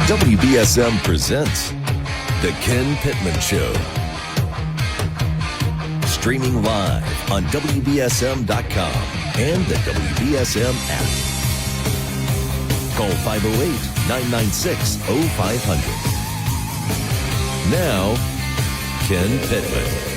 WBSM presents The Ken Pittman Show. Streaming live on WBSM.com and the WBSM app. Call 508-996-0500. Now, Ken Pittman.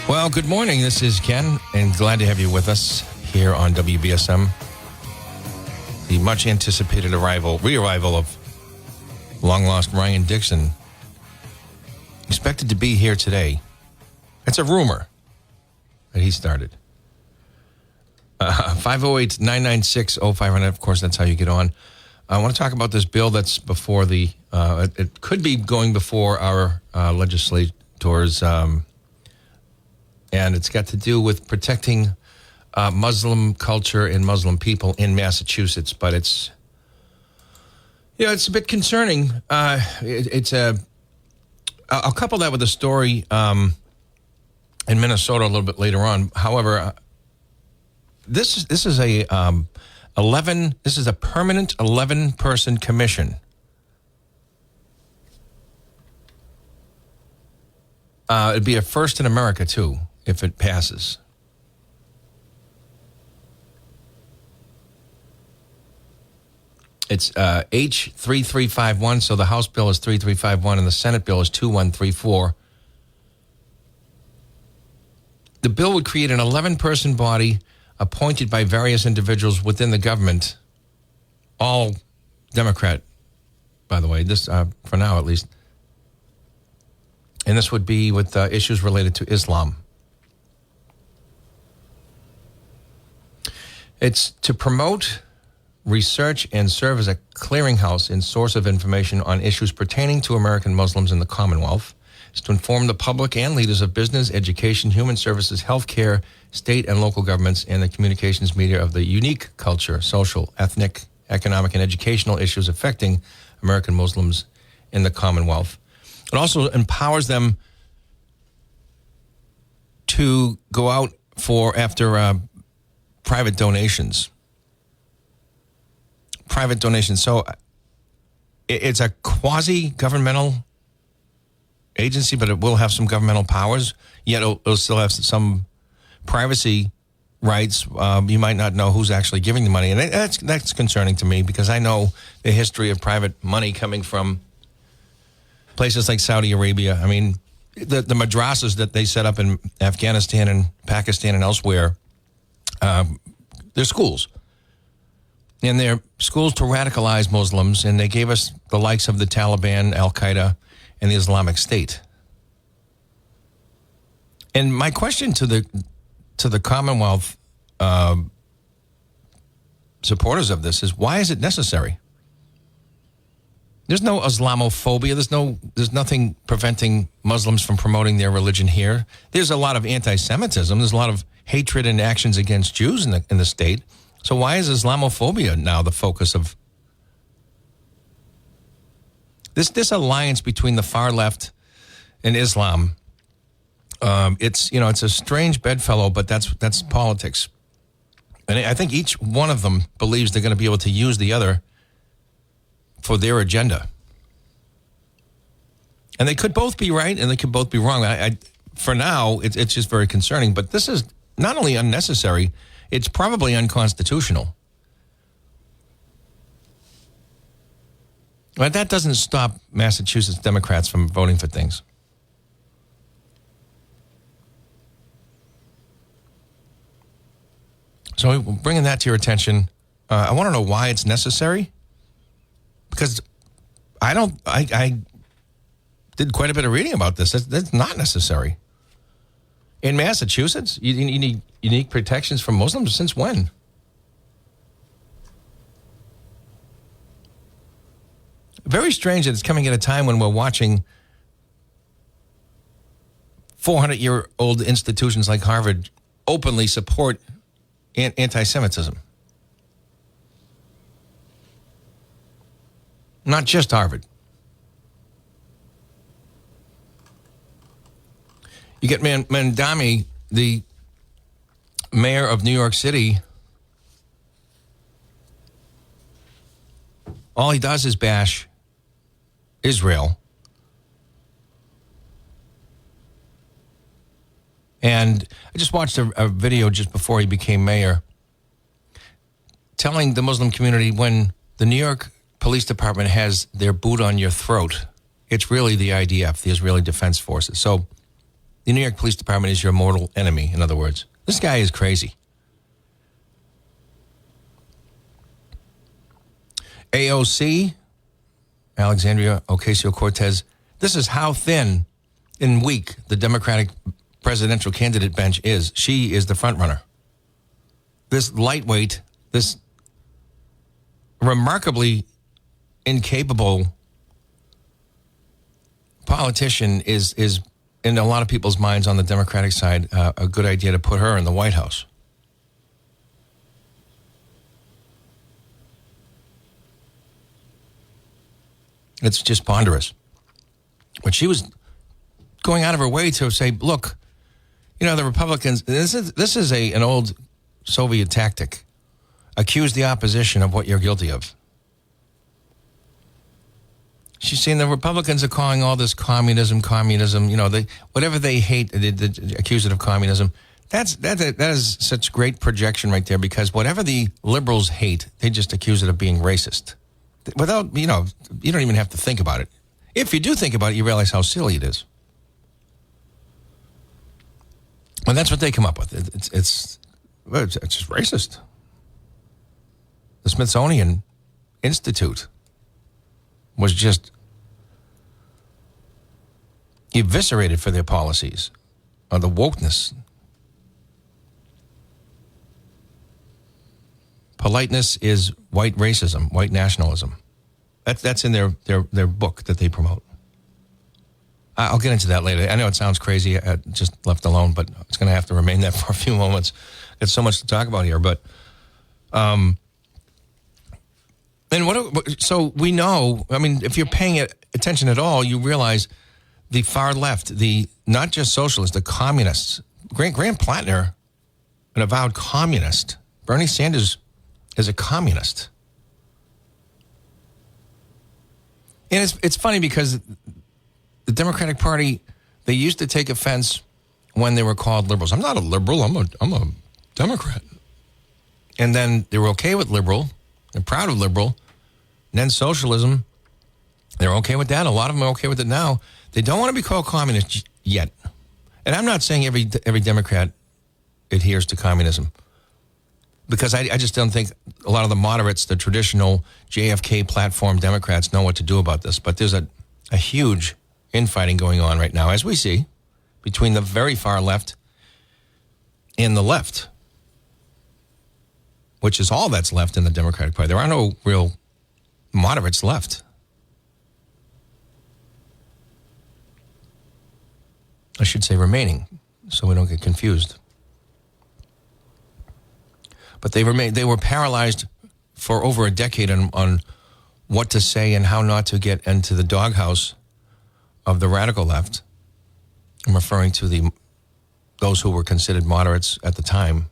Well, good morning. This is Ken, and glad to have you with us here on WBSM. The much-anticipated re-arrival of long-lost Ryan Dixon, expected to be here today. It's a rumor that he started. 508-996-0500, of course, that's how you get on. I want to talk about this bill that's before it could be going before our legislators, and it's got to do with protecting Muslim culture and Muslim people in Massachusetts. But it's a bit concerning. I'll couple that with a story in Minnesota a little bit later on. However, this is a permanent 11-person commission. It'd be a first in America too, if it passes. It's H3351, so the House bill is 3351 and the Senate bill is 2134. The bill would create an 11-person body appointed by various individuals within the government, all Democrat, by the way, this for now at least. And this would be with issues related to Islam. It's to promote research and serve as a clearinghouse and source of information on issues pertaining to American Muslims in the Commonwealth. It's to inform the public and leaders of business, education, human services, healthcare, state and local governments, and the communications media of the unique culture, social, ethnic, economic, and educational issues affecting American Muslims in the Commonwealth. It also empowers them to go out after private donations. So it's a quasi-governmental agency, but it will have some governmental powers, yet it'll still have some privacy rights. You might not know who's actually giving the money. And that's concerning to me because I know the history of private money coming from places like Saudi Arabia. I mean, the madrasas that they set up in Afghanistan and Pakistan and elsewhere, they're schools. And they're schools to radicalize Muslims, and they gave us the likes of the Taliban, Al-Qaeda, and the Islamic State. And my question to the Commonwealth supporters of this is, why is it necessary? There's no Islamophobia. There's nothing preventing Muslims from promoting their religion here. There's a lot of anti-Semitism. There's a lot of hatred and actions against Jews in the state. So why is Islamophobia now the focus of this alliance between the far left and Islam? It's a strange bedfellow, but that's politics. And I think each one of them believes they're going to be able to use the other for their agenda. And they could both be right and they could both be wrong. For now, it's just very concerning. But this is not only unnecessary, it's probably unconstitutional. But that doesn't stop Massachusetts Democrats from voting for things. So bringing that to your attention, I want to know why it's necessary. Because I did quite a bit of reading about this. That's not necessary. In Massachusetts, you need unique protections from Muslims. Since when? Very strange that it's coming at a time when we're watching 400-year-old institutions like Harvard openly support anti-Semitism. Not just Harvard. You get Mandami, the mayor of New York City. All he does is bash Israel. And I just watched a video just before he became mayor telling the Muslim community when the New York Police Department has their boot on your throat, it's really the IDF, the Israeli Defense Forces. So the New York Police Department is your mortal enemy, in other words. This guy is crazy. AOC, Alexandria Ocasio-Cortez, this is how thin and weak the Democratic presidential candidate bench is. She is the front runner. This lightweight, this remarkably incapable politician is in a lot of people's minds on the Democratic side a good idea to put her in the White House. It's just ponderous. But she was going out of her way to say, look, you know, the Republicans, this is an old Soviet tactic. Accuse the opposition of what you're guilty of. She's saying the Republicans are calling all this communism, you know, whatever they hate, they accuse it of communism. That is such great projection right there, because whatever the liberals hate, they just accuse it of being racist. Without, you know, you don't even have to think about it. If you do think about it, you realize how silly it is. And that's what they come up with. It's just racist. The Smithsonian Institute was just eviscerated for their policies on the wokeness. Politeness is white racism, white nationalism. That's in their book that they promote. I'll get into that later. I know it sounds crazy, just left alone, but it's going to have to remain that for a few moments. Got so much to talk about here, but and so we know. I mean, if you're paying attention at all, you realize the far left, the not just socialists, the communists. Grant Plattner, an avowed communist. Bernie Sanders is a communist. And it's funny because the Democratic Party, they used to take offense when they were called liberals. I'm not a liberal. I'm a Democrat. And then they were okay with liberal. They're proud of liberal. And then socialism, they're okay with that. A lot of them are okay with it now. They don't want to be called communist yet. And I'm not saying every Democrat adheres to communism, because I just don't think a lot of the moderates, the traditional JFK platform Democrats, know what to do about this. But there's a huge infighting going on right now, as we see, between the very far left and the left, which is all that's left in the Democratic Party. There are no real moderates left. I should say remaining, so we don't get confused. But they were paralyzed for over a decade on what to say and how not to get into the doghouse of the radical left. I'm referring to those who were considered moderates at the time.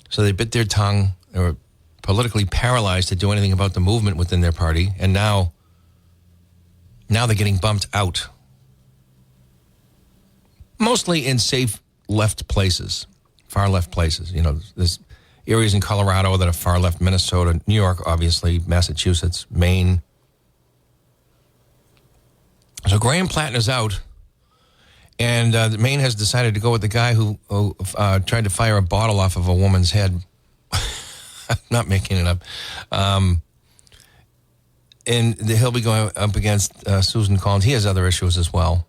So they bit their tongue. They were politically paralyzed to do anything about the movement within their party. And now they're getting bumped out. Mostly in safe left places, far left places. You know, there's areas in Colorado that are far left, Minnesota, New York, obviously, Massachusetts, Maine. So Graham Plattner's out, and Maine has decided to go with the guy who tried to fire a bottle off of a woman's head. I'm not making it up. And he'll be going up against Susan Collins. He has other issues as well.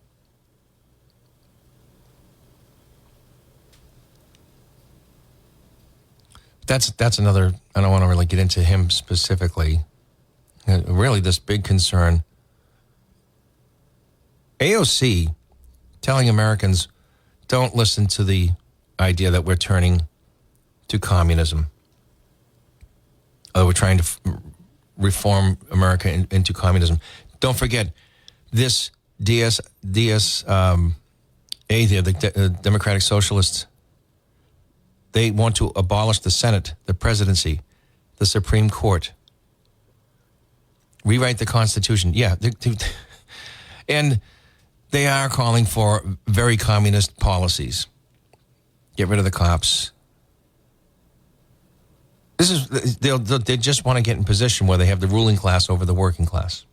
That's another, I don't want to really get into him specifically. Really, this big concern. AOC telling Americans, don't listen to the idea that we're turning to communism. We're trying to reform America into communism. Don't forget, this DSA, the Democratic Socialists, they want to abolish the Senate, the presidency, the Supreme Court, rewrite the Constitution. Yeah, and they are calling for very communist policies. Get rid of the cops. They just want to get in position where they have the ruling class over the working class.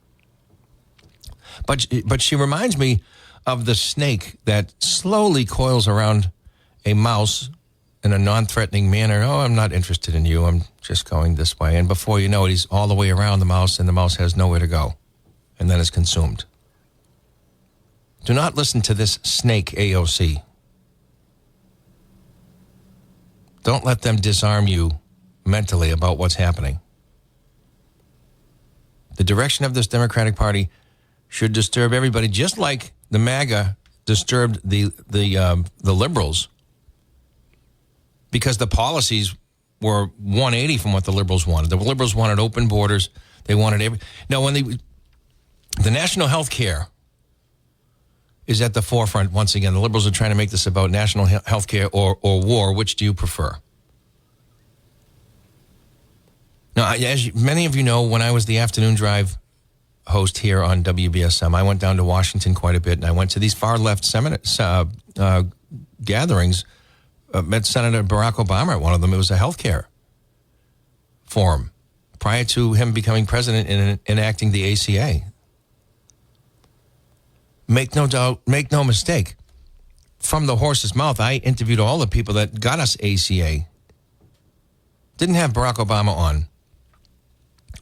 But she reminds me of the snake that slowly coils around a mouse in a non-threatening manner. Oh, I'm not interested in you. I'm just going this way. And before you know it, he's all the way around the mouse, and the mouse has nowhere to go. And then it's consumed. Do not listen to this snake, AOC. Don't let them disarm you mentally about what's happening. The direction of this Democratic Party should disturb everybody, just like the MAGA disturbed the liberals, because the policies were 180 from what the liberals wanted. The liberals wanted open borders. They wanted Now, when the national health care is at the forefront once again. The liberals are trying to make this about national health care or war. Which do you prefer? Now, as many of you know, when I was the afternoon drive host here on WBSM, I went down to Washington quite a bit, and I went to these far-left gatherings. Met Senator Barack Obama at one of them. It was a healthcare forum prior to him becoming president and enacting the ACA. Make no mistake. From the horse's mouth, I interviewed all the people that got us ACA. Didn't have Barack Obama on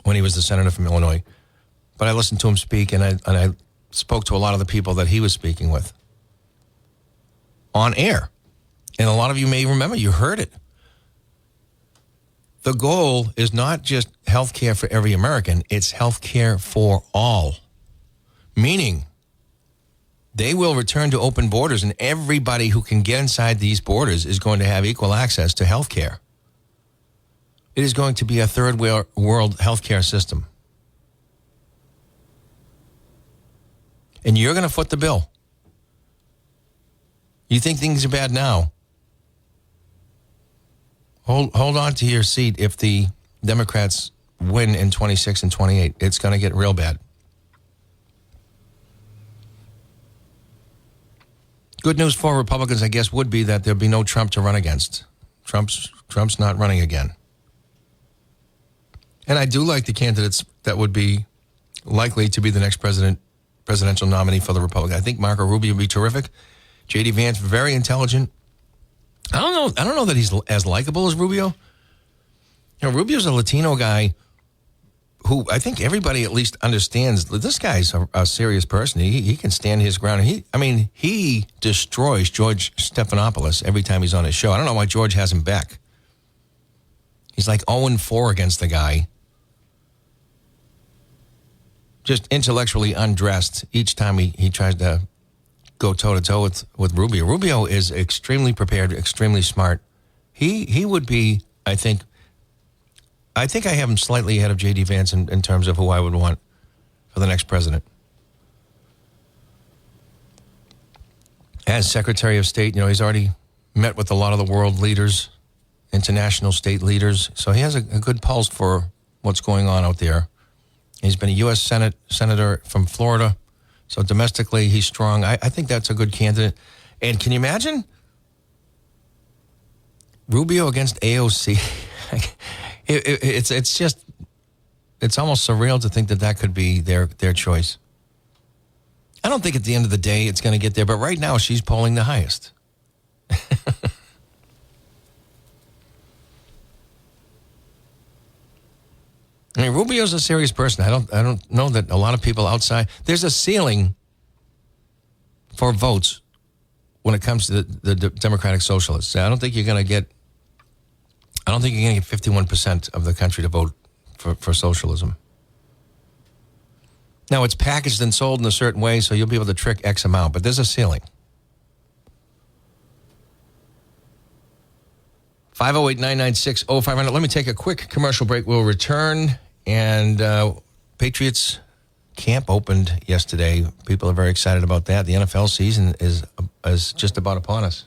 when he was the senator from Illinois, but I listened to him speak, and I spoke to a lot of the people that he was speaking with on air. And a lot of you may remember, you heard it. The goal is not just health care for every American, it's health care for all. Meaning, they will return to open borders, and everybody who can get inside these borders is going to have equal access to health care. It is going to be a third world health care system. And you're going to foot the bill. You think things are bad now? Hold on to your seat. If the Democrats win in 26 and 28, it's going to get real bad. Good news for Republicans, I guess, would be that there'd be no Trump to run against. Trump's not running again. And I do like the candidates that would be likely to be the next presidential nominee for the Republicans. I think Marco Rubio would be terrific. J.D. Vance, very intelligent. I don't know that he's as likable as Rubio. You know, Rubio's a Latino guy who I think everybody at least understands. This guy's a serious person. He can stand his ground. He destroys George Stephanopoulos every time he's on his show. I don't know why George has him back. He's like 0-4 against the guy. Just intellectually undressed each time he tries to go toe-to-toe with Rubio. Rubio is extremely prepared, extremely smart. He would be, I think I have him slightly ahead of J.D. Vance in terms of who I would want for the next president. As Secretary of State, he's already met with a lot of the world leaders, international state leaders, so he has a good pulse for what's going on out there. He's been a U.S. Senator from Florida, so domestically he's strong. I think that's a good candidate. And can you imagine Rubio against AOC? It's almost surreal to think that could be their choice. I don't think at the end of the day it's going to get there, but right now she's polling the highest. mean, Rubio's a serious person. I don't know that a lot of people outside. There's a ceiling for votes when it comes to the Democratic Socialists. I don't think you're going to get 51% of the country to vote for socialism. Now, it's packaged and sold in a certain way, so you'll be able to trick X amount, but there's a ceiling. 508-996-0500. Let me take a quick commercial break. We'll return, and Patriots camp opened yesterday. People are very excited about that. The NFL season is just about upon us.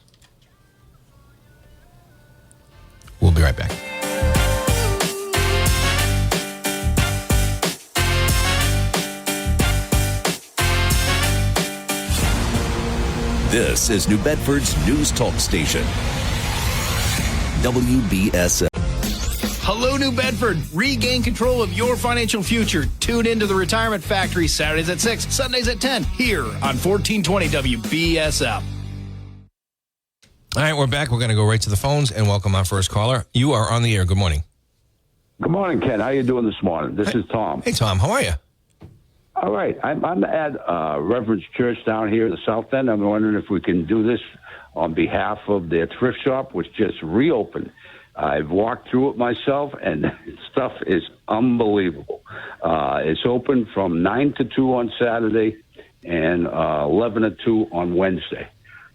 We'll be right back. This is New Bedford's news talk station, WBSM. Hello, New Bedford. Regain control of your financial future. Tune into the Retirement Factory Saturdays at 6, Sundays at 10, here on 1420 WBSM. All right, we're back. We're going to go right to the phones and welcome our first caller. You are on the air. Good morning. Good morning, Ken. How you doing this morning? This is Tom. Hey, Tom. How are you? All right. I'm at Reverend's Church down here in the South End. I'm wondering if we can do this on behalf of their thrift shop, which just reopened. I've walked through it myself, and stuff is unbelievable. It's open from 9 to 2 on Saturday and 11 to 2 on Wednesday.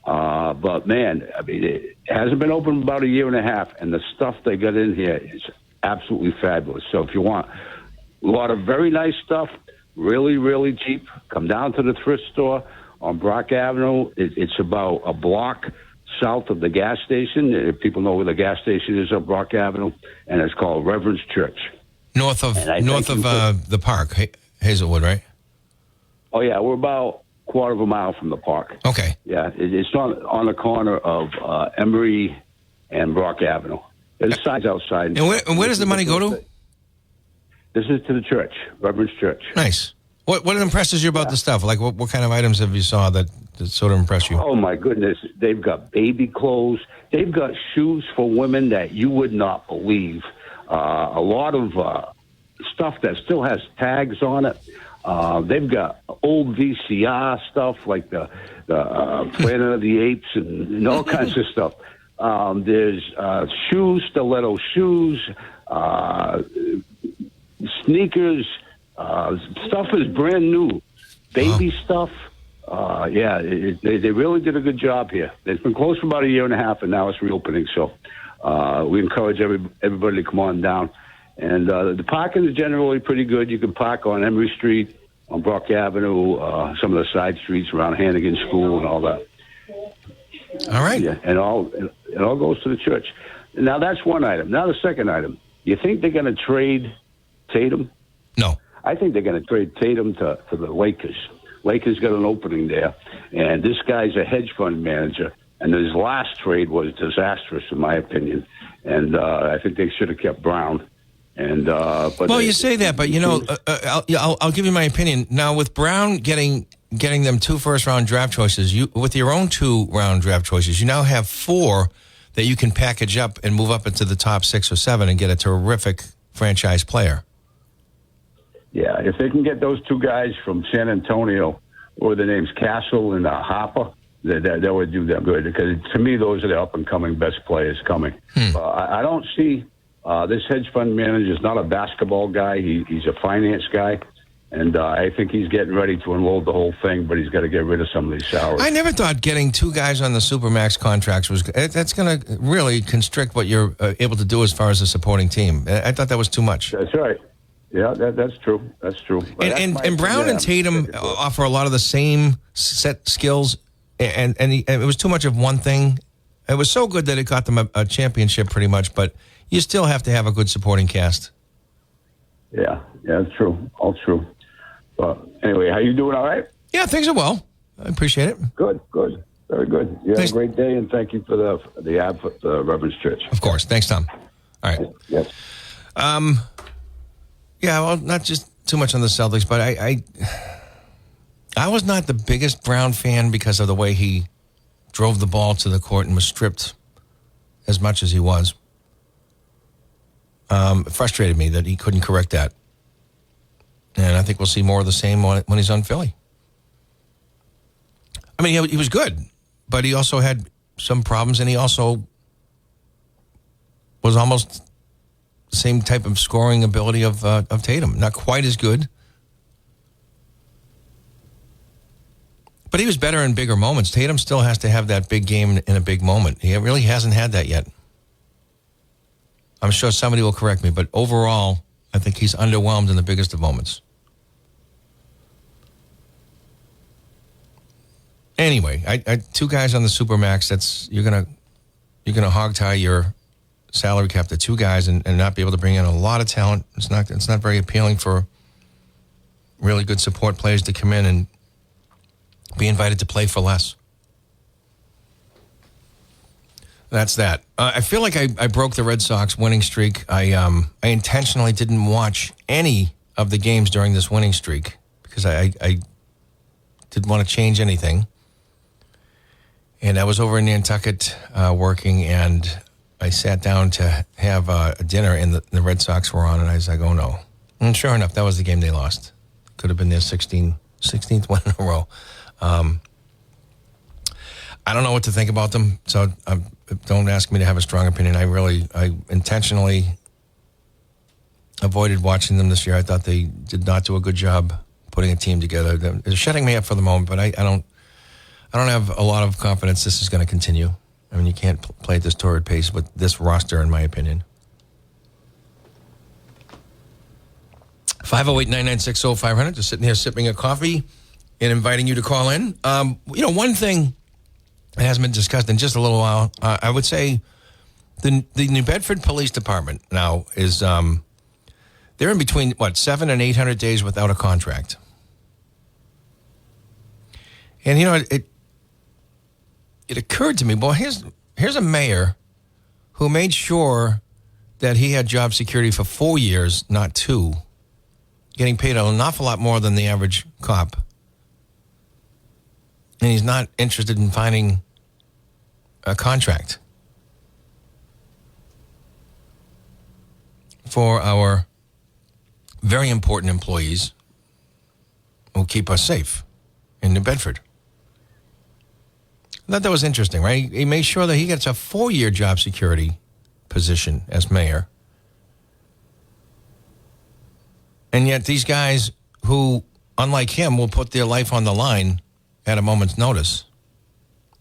But, man, I mean, it hasn't been open about a year and a half, and the stuff they got in here is absolutely fabulous. So if you want a lot of very nice stuff, really, really cheap, come down to the thrift store on Brock Avenue. It's about a block south of the gas station. If people know where the gas station is up Brock Avenue, and it's called Reverend's Church. North of the park, Hazelwood, right? Oh, yeah, we're about a quarter of a mile from the park. Okay. Yeah, it's on the corner of Emory and Brock Avenue. There's signs outside. And where does the money go to? This is to the church, Reverend's Church. Nice. What impresses you about the stuff? Like, what kind of items have you saw that sort of impressed you? Oh, my goodness. They've got baby clothes. They've got shoes for women that you would not believe. A lot of stuff that still has tags on it. They've got old VCR stuff like the Planet of the Apes and all kinds of stuff. There's shoes, stiletto shoes, sneakers. Stuff is brand new. Baby stuff. They really did a good job here. It's been closed for about a year and a half, and now it's reopening. So we encourage everybody to come on down. And the parking is generally pretty good. You can park on Emory Street, on Brock Avenue, some of the side streets around Hannigan School and all that. All right. Yeah, and it all goes to the church. Now, that's one item. Now, the second item. You think they're going to trade Tatum? No. I think they're going to trade Tatum to the Lakers. Lakers got an opening there, and this guy's a hedge fund manager, and his last trade was disastrous, in my opinion, and I think they should have kept Brown. And well, you say that, but I'll give you my opinion now. With Brown getting them 2 first-round draft choices, with your own 2-round draft choices, you now have 4 that you can package up and move up into the top 6 or 7 and get a terrific franchise player. Yeah, if they can get those 2 guys from San Antonio, or the names Castle and Harper, that would do them good. Because to me, those are the up-and-coming best players coming. I don't see this hedge fund manager is not a basketball guy. He's a finance guy. And I think he's getting ready to unload the whole thing, but he's got to get rid of some of these salaries. I never thought getting 2 guys on the Supermax contracts that's going to really constrict what you're able to do as far as a supporting team. I thought that was too much. That's right. Yeah, that's true. That's true. And Brown and Tatum offer a lot of the same set skills, and it was too much of one thing. It was so good that it got them a championship pretty much, but you still have to have a good supporting cast. Yeah, that's true. All true. But anyway, how you doing? All right? Yeah, things are well. I appreciate it. Good. Very good. You have a great day, and thank you for the ad for the Reverend's Church. Of course. Thanks, Tom. All right. Yes. Yeah, well, not just too much on the Celtics, but I was not the biggest Brown fan because of the way he drove the ball to the court and was stripped as much as he was. It frustrated me that he couldn't correct that. And I think we'll see more of the same when he's on Philly. I mean, he was good, but he also had some problems, and he also was almost the same type of scoring ability of Tatum. Not quite as good, but he was better in bigger moments. Tatum still has to have that big game in a big moment. He really hasn't had that yet. I'm sure somebody will correct me, but overall, I think he's underwhelmed in the biggest of moments. Anyway, I two guys on the Supermax. That's you're gonna hog tie your salary cap to two guys and not be able to bring in a lot of talent. It's not very appealing for really good support players to come in and be invited to play for less. That's that. I feel like I broke the Red Sox winning streak. I intentionally didn't watch any of the games during this winning streak because I didn't want to change anything. And I was over in Nantucket working, and I sat down to have a dinner, and the Red Sox were on, and I was like, oh, no. And sure enough, that was the game they lost. Could have been their 16th win in a row. I don't know what to think about them, so don't ask me to have a strong opinion. I intentionally avoided watching them this year. I thought they did not do a good job putting a team together. They're shutting me up for the moment, but I don't have a lot of confidence this is going to continue. I mean, you can't play at this torrid pace with this roster, in my opinion. 508-996-0500, just sitting here sipping a coffee and inviting you to call in. One thing that hasn't been discussed in just a little while, I would say the New Bedford Police Department now is, they're in between, 700 and 800 days without a contract. And, it occurred to me, boy, here's a mayor who made sure that he had job security for 4 years, not 2, getting paid an awful lot more than the average cop. And he's not interested in finding a contract for our very important employees who keep us safe in New Bedford. I thought that was interesting, right? He made sure that he gets a 4-year job security position as mayor. And yet these guys who, unlike him, will put their life on the line at a moment's notice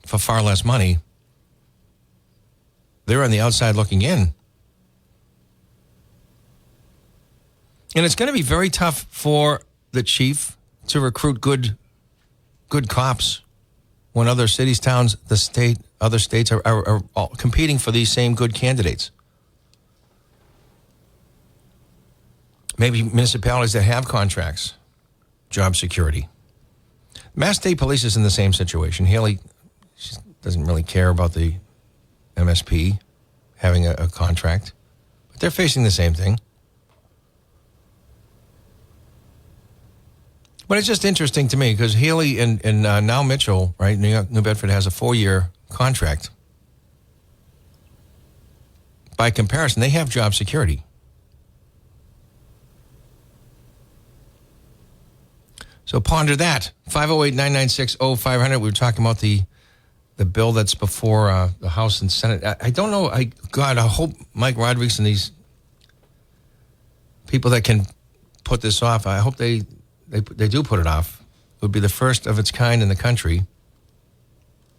for far less money, they're on the outside looking in. And it's going to be very tough for the chief to recruit good cops when other cities, towns, the state, other states are all competing for these same good candidates. Maybe municipalities that have contracts, job security. Mass State Police is in the same situation. Haley doesn't really care about the MSP having a contract, but they're facing the same thing. But it's just interesting to me because Haley and now Mitchell, right? New Bedford has a 4-year contract. By comparison, they have job security. So ponder that. 508-996-0500. We were talking about the bill that's before the House and Senate. I don't know. I hope Mike Rodriguez and these people that can put this off, I hope they do put it off. It would be the first of its kind in the country.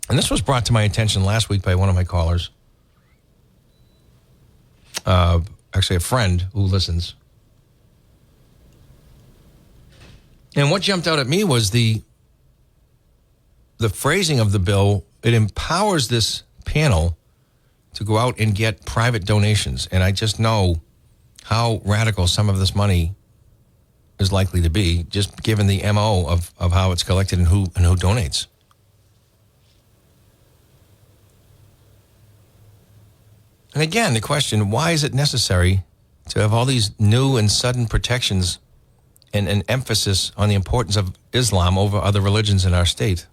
And this was brought to my attention last week by one of my callers. Actually, a friend who listens. And what jumped out at me was the phrasing of the bill. It empowers this panel to go out and get private donations. And I just know how radical some of this money is likely to be, just given the MO of how it's collected and who donates. And again, the question, why is it necessary to have all these new and sudden protections and an emphasis on the importance of Islam over other religions in our state,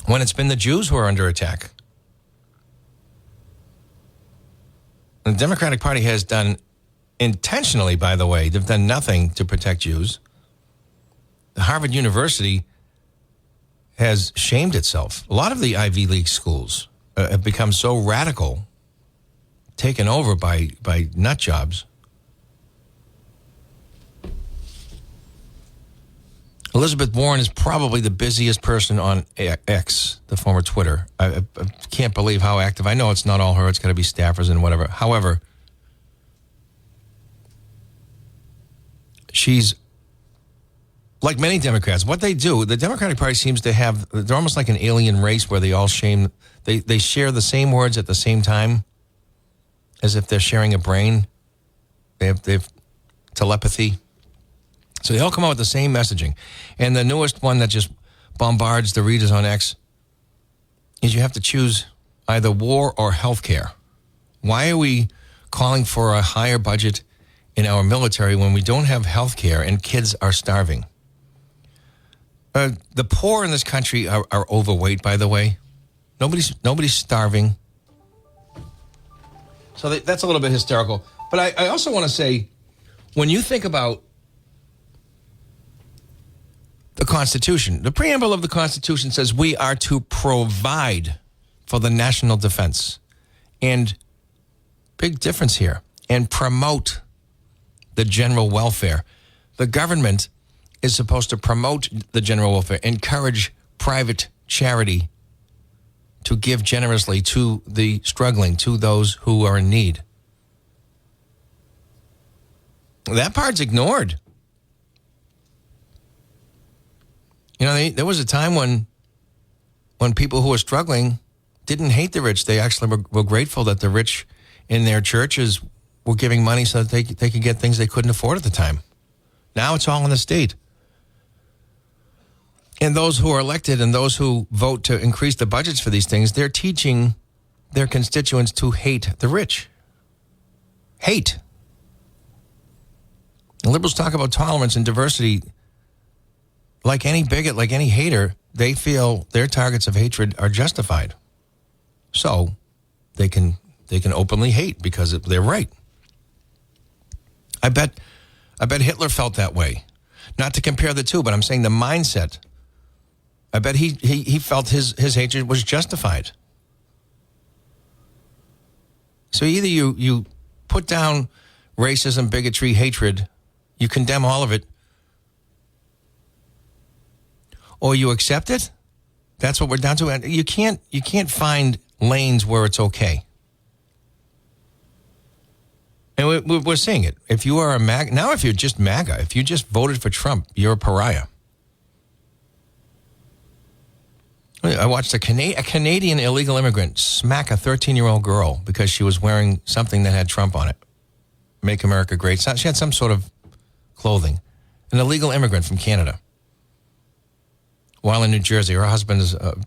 when it's been the Jews who are under attack? The Democratic Party has done intentionally, by the way. They've done nothing to protect Jews. Harvard University has shamed itself. A lot of the Ivy League schools have become so radical, taken over by nut jobs. Elizabeth Warren is probably the busiest person on X, the former Twitter. I can't believe how active. I know it's not all her. It's got to be staffers and whatever. However, she's like many Democrats. What they do, the Democratic Party seems to have, they're almost like an alien race where they all shame, they share the same words at the same time as if they're sharing a brain. They have telepathy. So they all come out with the same messaging. And the newest one that just bombards the readers on X is you have to choose either war or health care. Why are we calling for a higher budget in our military when we don't have health care and kids are starving? The poor in this country are overweight, by the way. Nobody's starving. So that's a little bit hysterical. But I also want to say, when you think about the Constitution, the preamble of the Constitution says we are to provide for the national defense. And big difference here. And promote the general welfare. The government is supposed to promote the general welfare, encourage private charity to give generously to the struggling, to those who are in need. That part's ignored. You know, there was a time when people who were struggling didn't hate the rich. They actually were grateful that the rich in their churches were giving money so that they could get things they couldn't afford at the time. Now it's all in the state. And those who are elected and those who vote to increase the budgets for these things, they're teaching their constituents to hate the rich. Hate. The liberals talk about tolerance and diversity. Like any bigot, like any hater, they feel their targets of hatred are justified. So they can openly hate because they're right. I bet Hitler felt that way. Not to compare the two, but I'm saying the mindset. I bet he felt his hatred was justified. So either you put down racism, bigotry, hatred, you condemn all of it, or you accept it. That's what we're down to. And you can't find lanes where it's okay. And we're seeing it. If you are a MAGA, now if you're just MAGA, if you just voted for Trump, you're a pariah. I watched a Canadian illegal immigrant smack a 13-year-old girl because she was wearing something that had Trump on it. Make America Great. She had some sort of clothing. An illegal immigrant from Canada. While in New Jersey, her husband is an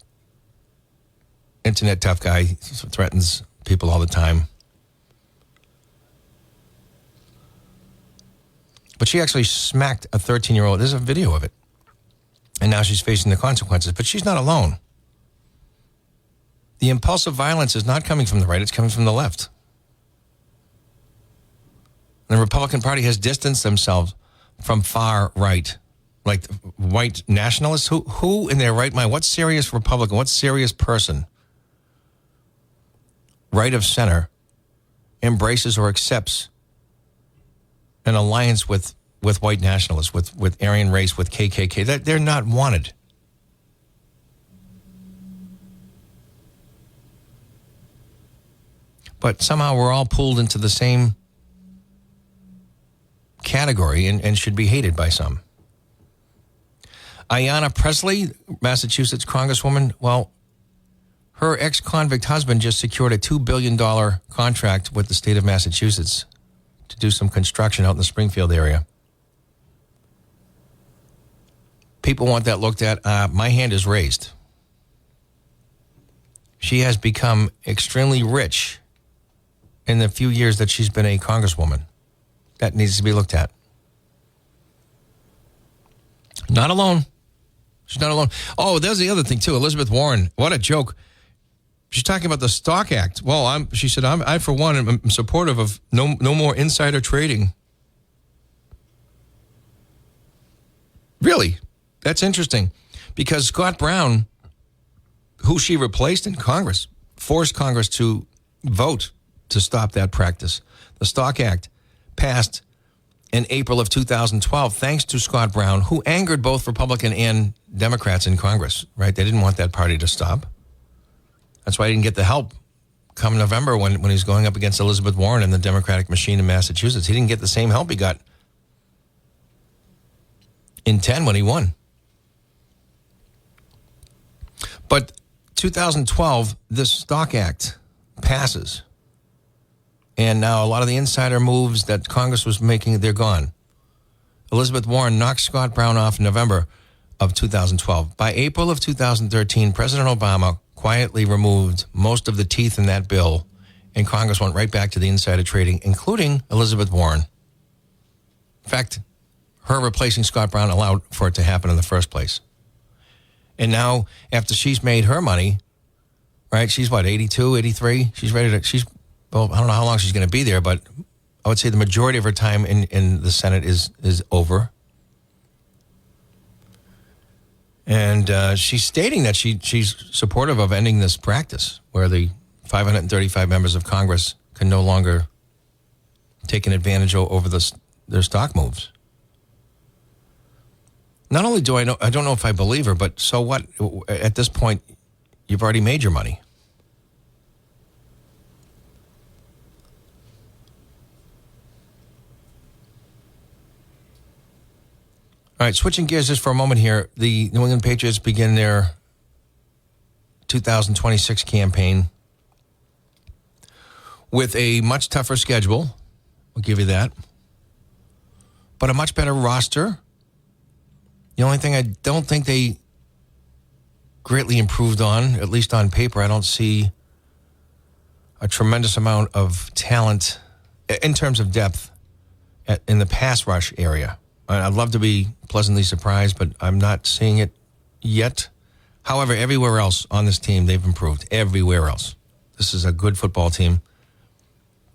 internet tough guy. He threatens people all the time. But she actually smacked a 13-year-old. There's a video of it. And now she's facing the consequences. But she's not alone. The impulsive violence is not coming from the right. It's coming from the left. The Republican Party has distanced themselves from far right. Like white nationalists, who in their right mind, what serious Republican, what serious person, right of center, embraces or accepts an alliance with white nationalists, with Aryan race, with KKK? They're not wanted. But somehow we're all pulled into the same category and should be hated by some. Ayanna Pressley, Massachusetts congresswoman, well, her ex-convict husband just secured a $2 billion contract with the state of Massachusetts to do some construction out in the Springfield area. People want that looked at. My hand is raised. She has become extremely rich in the few years that she's been a congresswoman. That needs to be looked at. Not alone. She's not alone. Oh, there's the other thing, too. Elizabeth Warren, what a joke. She's talking about the Stock Act. Well, she said, I for one, am supportive of no more insider trading. Really? That's interesting. Because Scott Brown, who she replaced in Congress, forced Congress to vote to stop that practice. The Stock Act passed in April of 2012, thanks to Scott Brown, who angered both Republican and Democrats in Congress, right? They didn't want that party to stop. That's why he didn't get the help come November when he was going up against Elizabeth Warren and the Democratic machine in Massachusetts. He didn't get the same help he got in 10 when he won. But 2012, this Stock Act passes. And now a lot of the insider moves that Congress was making, they're gone. Elizabeth Warren knocked Scott Brown off in November of 2012. By April of 2013, President Obama quietly removed most of the teeth in that bill, and Congress went right back to the insider trading, including Elizabeth Warren. In fact, her replacing Scott Brown allowed for it to happen in the first place. And now, after she's made her money, right, she's what, 82, 83? Well, I don't know how long she's going to be there, but I would say the majority of her time in the Senate is over. And she's stating that she's supportive of ending this practice where the 535 members of Congress can no longer take an advantage over their stock moves. Not only I don't know if I believe her, but so what? At this point, you've already made your money. All right, switching gears just for a moment here. The New England Patriots begin their 2026 campaign with a much tougher schedule. I'll give you that. But a much better roster. The only thing I don't think they greatly improved on, at least on paper, I don't see a tremendous amount of talent in terms of depth in the pass rush area. I'd love to be pleasantly surprised, but I'm not seeing it yet. However, everywhere else on this team, they've improved. Everywhere else. This is a good football team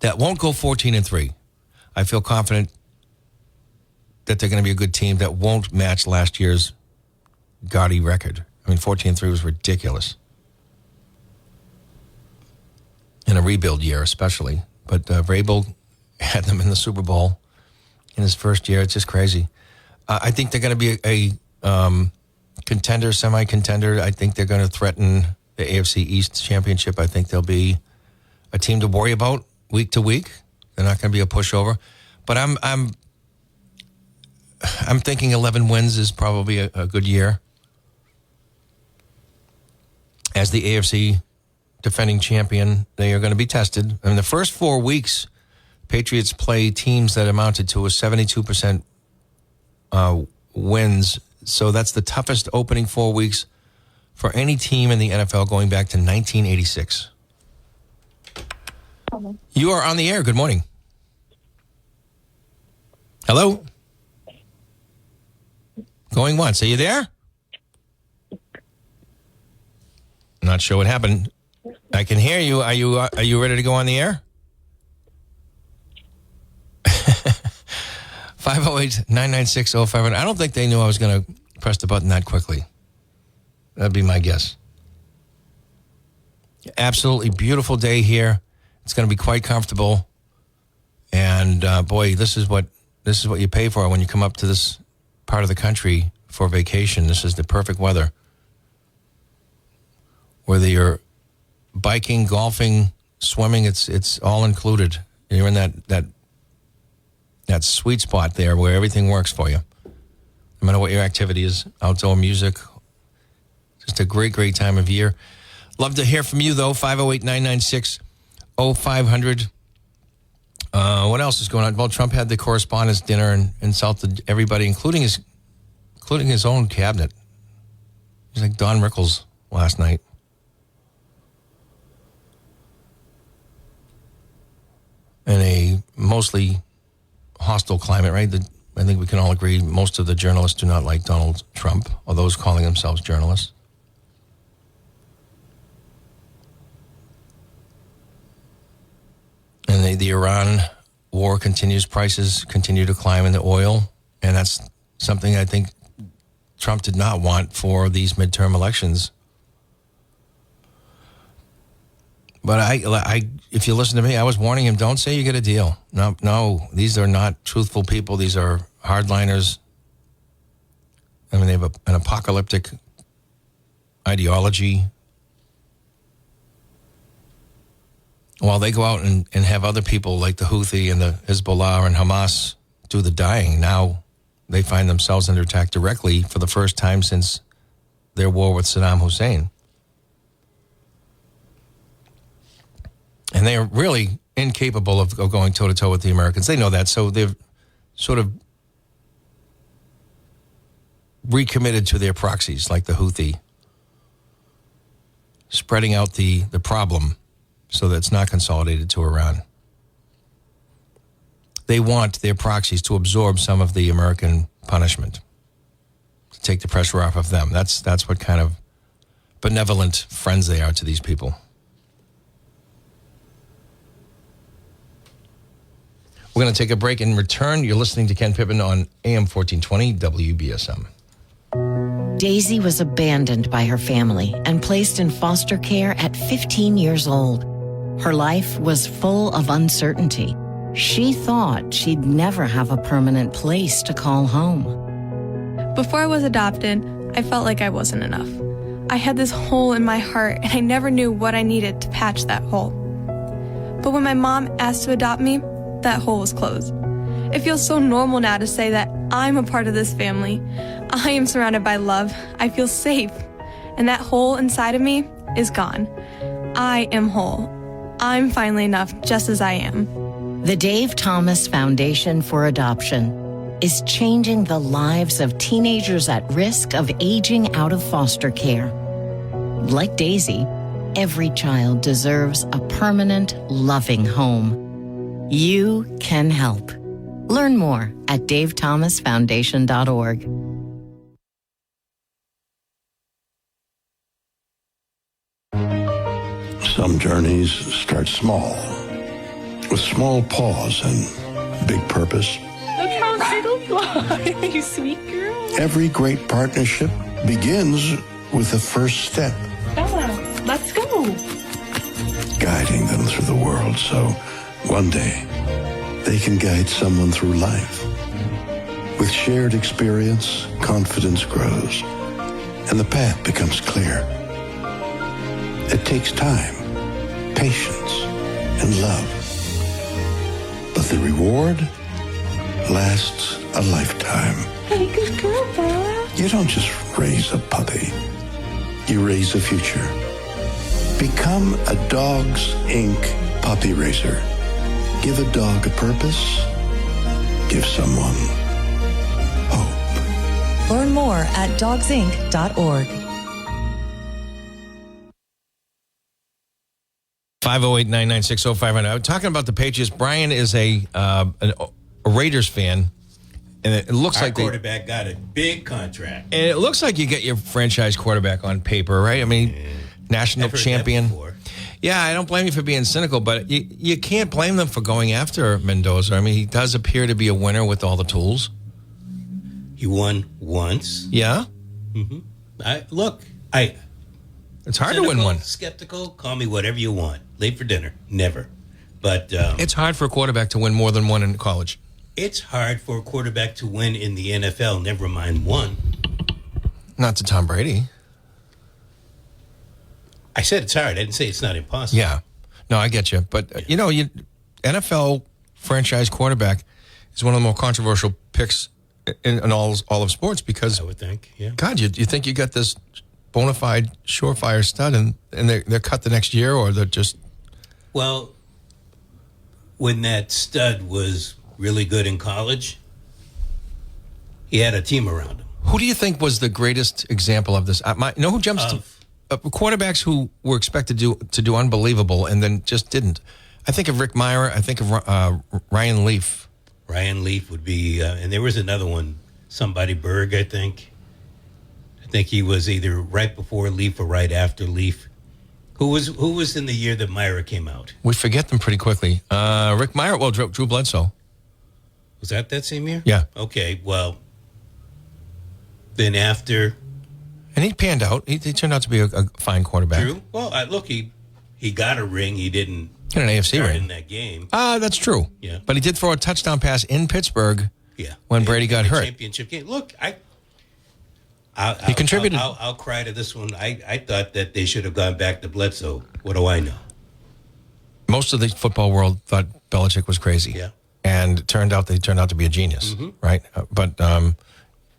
that won't go 14-3. I feel confident that they're going to be a good team that won't match last year's gaudy record. I mean, 14-3 was ridiculous. In a rebuild year, especially. But Vrabel had them in the Super Bowl in his first year. It's just crazy. I think they're going to be a contender, semi-contender. I think they're going to threaten the AFC East Championship. I think they'll be a team to worry about week to week. They're not going to be a pushover. But I'm thinking 11 wins is probably a good year. As the AFC defending champion, they are going to be tested. In the first 4 weeks, Patriots play teams that amounted to a 72% wins. So that's the toughest opening 4 weeks for any team in the NFL going back to 1986. Hello. You are on the air. Good morning. Hello? Going once. Are you there? Not sure what happened. I can hear you. Are you ready to go on the air? 508-996-0500. I don't think they knew I was going to press the button that quickly. That'd be my guess. Absolutely beautiful day here. It's going to be quite comfortable. And boy, this is what you pay for when you come up to this part of the country for vacation. This is the perfect weather. Whether you're biking, golfing, swimming, it's all included. You're in that sweet spot there where everything works for you. No matter what your activity is, outdoor music, just a great, great time of year. Love to hear from you, though, 508-996-0500. What else is going on? Well, Trump had the correspondence dinner and insulted everybody, including his own cabinet. He's like Don Rickles last night. In a mostly hostile climate, right? I think we can all agree most of the journalists do not like Donald Trump, or those calling themselves journalists. the Iran war continues. Prices continue to climb in the oil. And that's something I think Trump did not want for these midterm elections. But if you listen to me, I was warning him, don't say you get a deal. No, these are not truthful people. These are hardliners. I mean, they have an apocalyptic ideology. While they go out and have other people like the Houthi and the Hezbollah and Hamas do the dying, now they find themselves under attack directly for the first time since their war with Saddam Hussein. And they are really incapable of going toe-to-toe with the Americans. They know that, so they've sort of recommitted to their proxies, like the Houthi, spreading out the problem so that it's not consolidated to Iran. They want their proxies to absorb some of the American punishment, to take the pressure off of them. That's what kind of benevolent friends they are to these people. We're going to take a break and return. You're listening to Ken Pittman on AM 1420 WBSM. Daisy was abandoned by her family and placed in foster care at 15 years old. Her life was full of uncertainty. She thought she'd never have a permanent place to call home. Before I was adopted, I felt like I wasn't enough. I had this hole in my heart, and I never knew what I needed to patch that hole. But when my mom asked to adopt me, that hole was closed. It feels so normal now to say that I'm a part of this family. I am surrounded by love. I feel safe. And that hole inside of me is gone. I am whole. I'm finally enough just as I am. The Dave Thomas Foundation for Adoption is changing the lives of teenagers at risk of aging out of foster care. Like Daisy, every child deserves a permanent, loving home. You can help. Learn more at davethomasfoundation.org. Some journeys start small, with small pause and big purpose. Look how little fly, you sweet girl. Every great partnership begins with the first step. Bella, let's go. Guiding them through the world so one day they can guide someone through life. With shared experience, confidence grows, and the path becomes clear. It takes time, patience, and love. But the reward lasts a lifetime. Hey, good girl, Bella. You don't just raise a puppy. You raise a future. Become a Dogs Inc. puppy raiser. Give a dog a purpose. Give someone hope. Learn more at dogsinc.org. 508-996-0500. I'm talking about the Patriots. Brian is a Raiders fan, and it looks Our like quarterback got a big contract. And it looks like you get your franchise quarterback on paper, right? I mean, national champion. Yeah, I don't blame you for being cynical, but you can't blame them for going after Mendoza. I mean, he does appear to be a winner with all the tools. He won once. Yeah? Mm-hmm. It's hard to win one. Skeptical, call me whatever you want. Late for dinner, never. But it's hard for a quarterback to win more than one in college. It's hard for a quarterback to win in the NFL, never mind one. Not to Tom Brady. I said it's hard. I didn't say it's not impossible. Yeah. No, I get you. But, NFL franchise quarterback is one of the more controversial picks in all of sports because... I would think, yeah. God, you think you got this bona fide, surefire stud and they're cut the next year or they're just... Well, when that stud was really good in college, he had a team around him. Who do you think was the greatest example of this? Who jumps to... quarterbacks who were expected to do unbelievable and then just didn't. I think of Rick Meyer. I think of Ryan Leaf. Ryan Leaf would be, and there was another one, somebody Berg, I think. I think he was either right before Leaf or right after Leaf. Who was in the year that Myra came out? We forget them pretty quickly. Rick Meyer, well, Drew Bledsoe. Was that same year? Yeah. Okay, well, then after... And he panned out. He turned out to be a fine quarterback. Drew? Well, look, he got a ring. He didn't get an AFC start ring in that game. That's true. Yeah. But he did throw a touchdown pass in Pittsburgh Yeah. when Brady got hurt. Championship game. Look, He contributed. I'll cry to this one. I thought that they should have gone back to Bledsoe. What do I know? Most of the football world thought Belichick was crazy. Yeah. And turned out to be a genius, right? But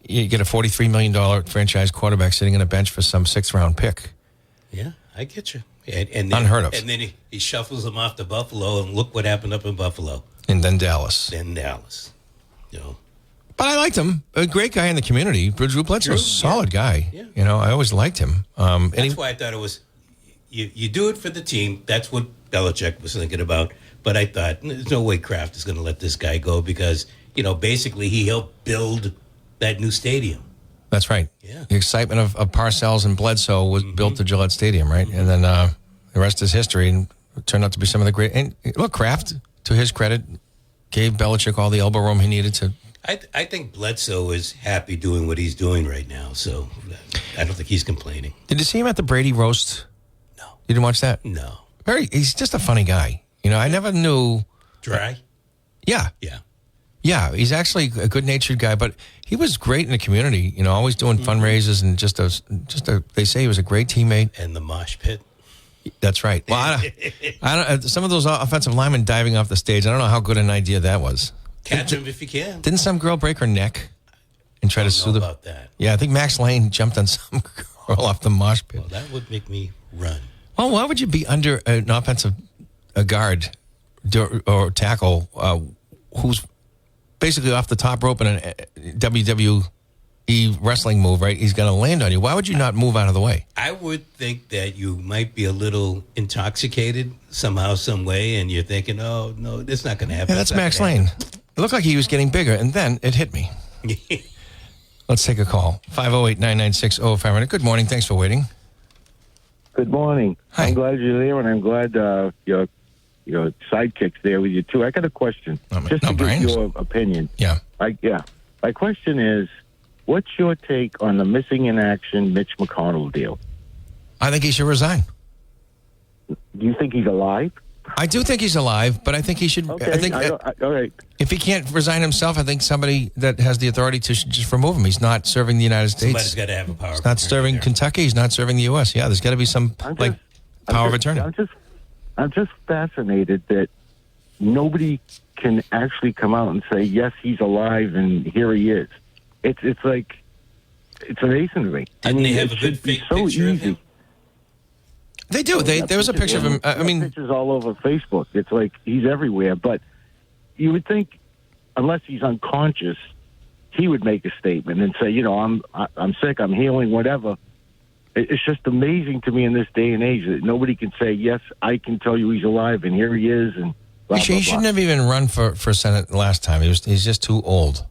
you get a $43 million franchise quarterback sitting on a bench for some 6th-round pick. Yeah, I get you. And then, unheard of. And then he shuffles them off to Buffalo, and look what happened up in Buffalo. And then Dallas. You know. But I liked him. A great guy in the community. Drew Bledsoe, solid guy. Yeah. You know, I always liked him. That's why I thought it was, you do it for the team. That's what Belichick was thinking about. But I thought, there's no way Kraft is going to let this guy go because, basically he helped build that new stadium. That's right. Yeah. The excitement of Parcells and Bledsoe was built to Gillette Stadium, right? And then the rest is history, and it turned out to be some of the great. And look, Kraft, to his credit, gave Belichick all the elbow room he needed to. I think Bledsoe is happy doing what he's doing right now, so I don't think he's complaining. Did you see him at the Brady roast? No. You didn't watch that? No. He's just a funny guy. I never knew. Dry? Yeah. Yeah. Yeah, he's actually a good-natured guy, but he was great in the community. Always doing fundraisers and they say he was a great teammate. And the mosh pit. That's right. Well, I don't. Some of those offensive linemen diving off the stage. I don't know how good an idea that was. Catch him if you can. Didn't some girl break her neck and try to sue them? About that. Yeah, I think Max Lane jumped on some girl off the mosh pit. Well, that would make me run. Well, why would you be under an offensive guard or tackle who's basically off the top rope in a WWE wrestling move, right? He's going to land on you. Why would you not move out of the way? I would think that you might be a little intoxicated somehow, some way, and you're thinking, oh, no, it's not going to happen. Yeah, that's Max Lane. It looked like he was getting bigger, and then it hit me. Let's take a call. 508-996-0500. Good morning. Thanks for waiting. Good morning. Hi. I'm glad you're there, and I'm glad your sidekick's there with you, too. I got a question. Just to get your opinion. Yeah. My question is, what's your take on the missing in action Mitch McConnell deal? I think he should resign. Do you think he's alive? I do think he's alive, but I think he should. Okay, I think all right. If he can't resign himself, I think somebody that has the authority to should just remove him. He's not serving the United States. Somebody's got to have a power. He's not serving Kentucky. He's not serving the U.S. Yeah, there's got to be some power of attorney. I'm just fascinated that nobody can actually come out and say, yes, he's alive and here he is. It's like, it's amazing to me. Didn't they have a good fake picture of him? They do. There was a picture of him. I mean, pictures all over Facebook. It's like he's everywhere. But you would think, unless he's unconscious, he would make a statement and say, I'm sick, I'm healing, whatever. It's just amazing to me in this day and age that nobody can say, yes, I can tell you he's alive and here he is. And blah, he shouldn't have even run for Senate last time. He's just too old.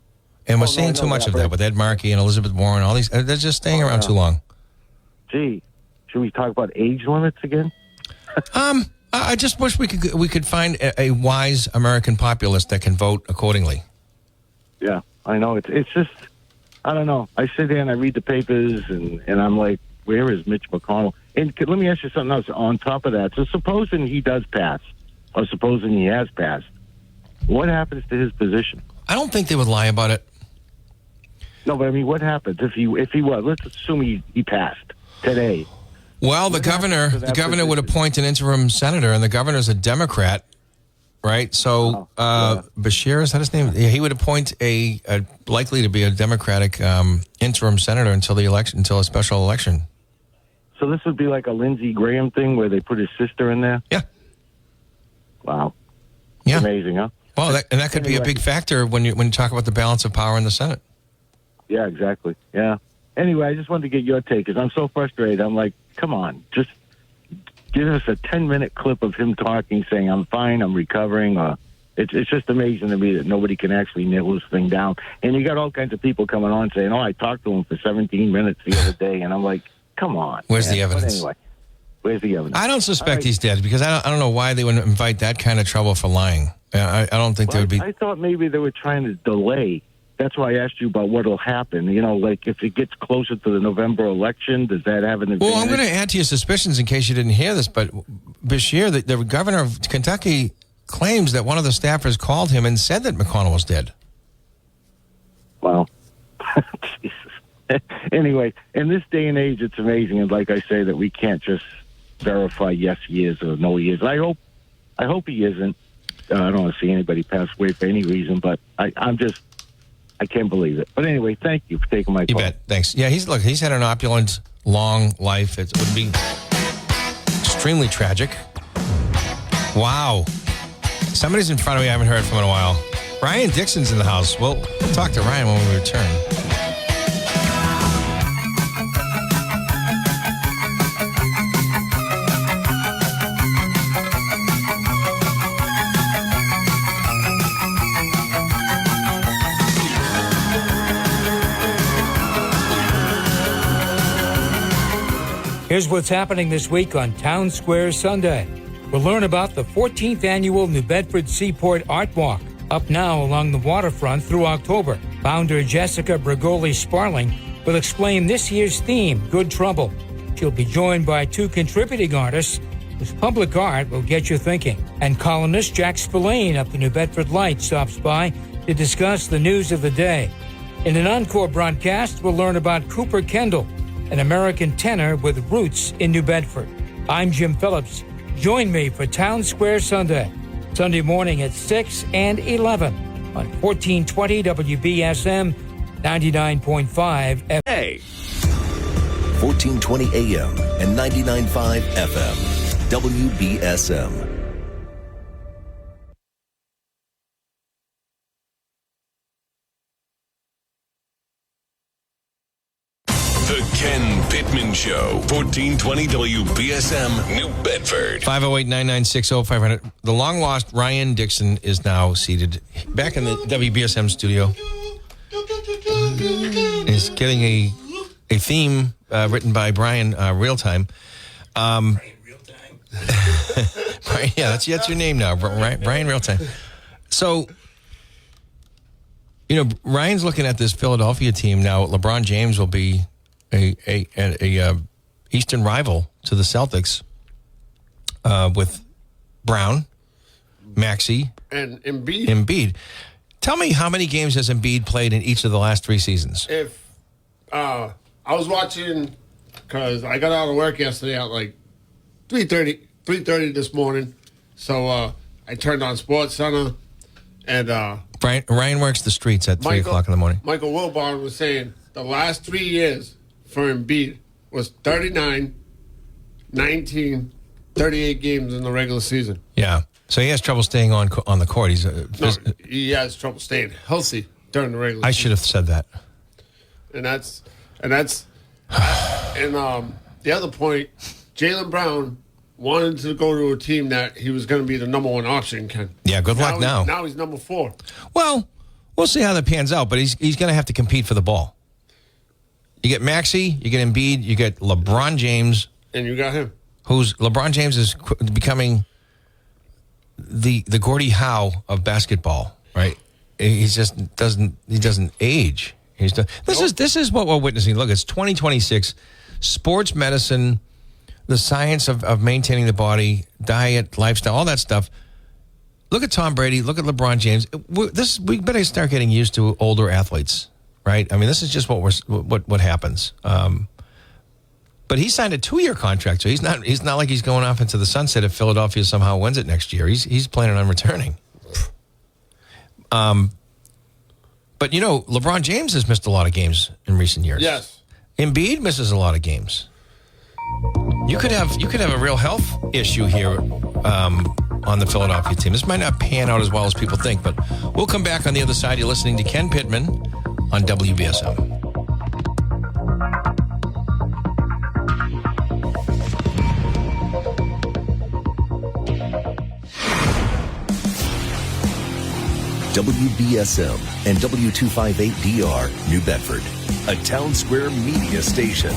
And we're seeing too much of that with Ed Markey and Elizabeth Warren. All these, they're just staying around too long. Gee, should we talk about age limits again? I just wish we could find a wise American populace that can vote accordingly. Yeah, I know. It's just, I don't know. I sit there and I read the papers and I'm like, where is Mitch McConnell? And let me ask you something else on top of that. So supposing he does pass, or supposing he has passed, what happens to his position? I don't think they would lie about it. No, but I mean, what happens if he was? Let's assume he passed today. Well, the governor would appoint an interim senator, and the governor's a Democrat, right? So Bashir, is that his name? Yeah, he would appoint a likely to be a Democratic interim senator until a special election. So this would be like a Lindsey Graham thing where they put his sister in there? Yeah. Wow. Yeah. Amazing, huh? Well, that could be a big factor when you talk about the balance of power in the Senate. Yeah, exactly. Yeah. Anyway, I just wanted to get your take because I'm so frustrated. I'm like, come on, just give us a 10-minute clip of him talking, saying, I'm fine, I'm recovering. It's just amazing to me that nobody can actually nail this thing down. And you got all kinds of people coming on saying, I talked to him for 17 minutes the other day. And I'm like, come on. Where's the evidence? But anyway, Where's the evidence? I don't suspect he's dead because I don't know why they would invite that kind of trouble for lying. I don't think there would be. I thought maybe they were trying to delay. That's why I asked you about what will happen. You know, like if it gets closer to the November election, does that have an advantage? Well, I'm going to add to your suspicions in case you didn't hear this, but Bashir, the governor of Kentucky, claims that one of the staffers called him and said that McConnell was dead. Well, Jesus. Anyway, in this day and age, it's amazing, and like I say, that we can't just verify yes he is or no he is. I hope he isn't. I don't want to see anybody pass away for any reason, but I can't believe it. But anyway, thank you for taking my call. You bet. Thanks. Yeah, he's had an opulent, long life. It would be extremely tragic. Wow. Somebody's in front of me I haven't heard from in a while. Ryan Dixon's in the house. We'll talk to Ryan when we return. Here's what's happening this week on Town Square Sunday. We'll learn about the 14th annual New Bedford Seaport Art Walk, up now along the waterfront through October. Founder Jessica Brigoli-Sparling will explain this year's theme, Good Trouble. She'll be joined by two contributing artists whose public art will get you thinking. And columnist Jack Spillane of the New Bedford Light stops by to discuss the news of the day. In an encore broadcast, we'll learn about Cooper Kendall, an American tenor with roots in New Bedford. I'm Jim Phillips. Join me for Town Square Sunday, Sunday morning at 6 and 11 on 1420 WBSM 99.5 FM. Hey. 1420 AM and 99.5 FM. WBSM. The Ken Pittman Show, 1420 WBSM, New Bedford. 508-996-0500. The long-lost Ryan Dixon is now seated back in the WBSM studio. He's getting a theme written by Brian Realtime. Right, real time. Brian, yeah, that's your name now, Brian Realtime. So, you know, Ryan's looking at this Philadelphia team now. LeBron James will be a Eastern rival to the Celtics with Brown, Maxey, and Embiid. Embiid. Tell me how many games has Embiid played in each of the last 3 seasons? If I was watching, because I got out of work yesterday at like 3:30 this morning, so I turned on Sports Center, and Ryan works the streets at 3 o'clock in the morning. Michael Wilbon was saying the last 3 years for Embiid was 39, 19, 38 games in the regular season. Yeah. So he has trouble staying on the court. He has trouble staying healthy during the regular season. I should have said that. And the other point, Jaylen Brown wanted to go to a team that he was going to be the number one option, Ken. Yeah, good luck now. Now he's number 4. Well, we'll see how that pans out, but he's going to have to compete for the ball. You get Maxey, you get Embiid, you get LeBron James. And you got him. LeBron James is becoming the Gordie Howe of basketball, right? He just doesn't age. This is what we're witnessing. Look, it's 2026. Sports medicine, the science of maintaining the body, diet, lifestyle, all that stuff. Look at Tom Brady. Look at LeBron James. We better start getting used to older athletes, right? I mean, this is just what happens. But he signed a 2-year contract, so he's not like he's going off into the sunset if Philadelphia somehow wins it next year. He's planning on returning. But you know, LeBron James has missed a lot of games in recent years. Yes. Embiid misses a lot of games. You could have a real health issue here on the Philadelphia team. This might not pan out as well as people think, but we'll come back on the other side. You're listening to Ken Pittman on WBSM. WBSM and W258DR, New Bedford, a Town Square media station.